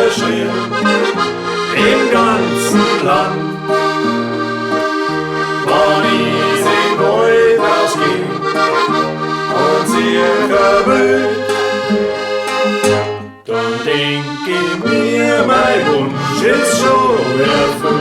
geschrien, im ganzen Land. Wann ich in Goldhaus ging und sie verwöhnt, dann denk ich mir, mein Wunsch ist schon erfüllt.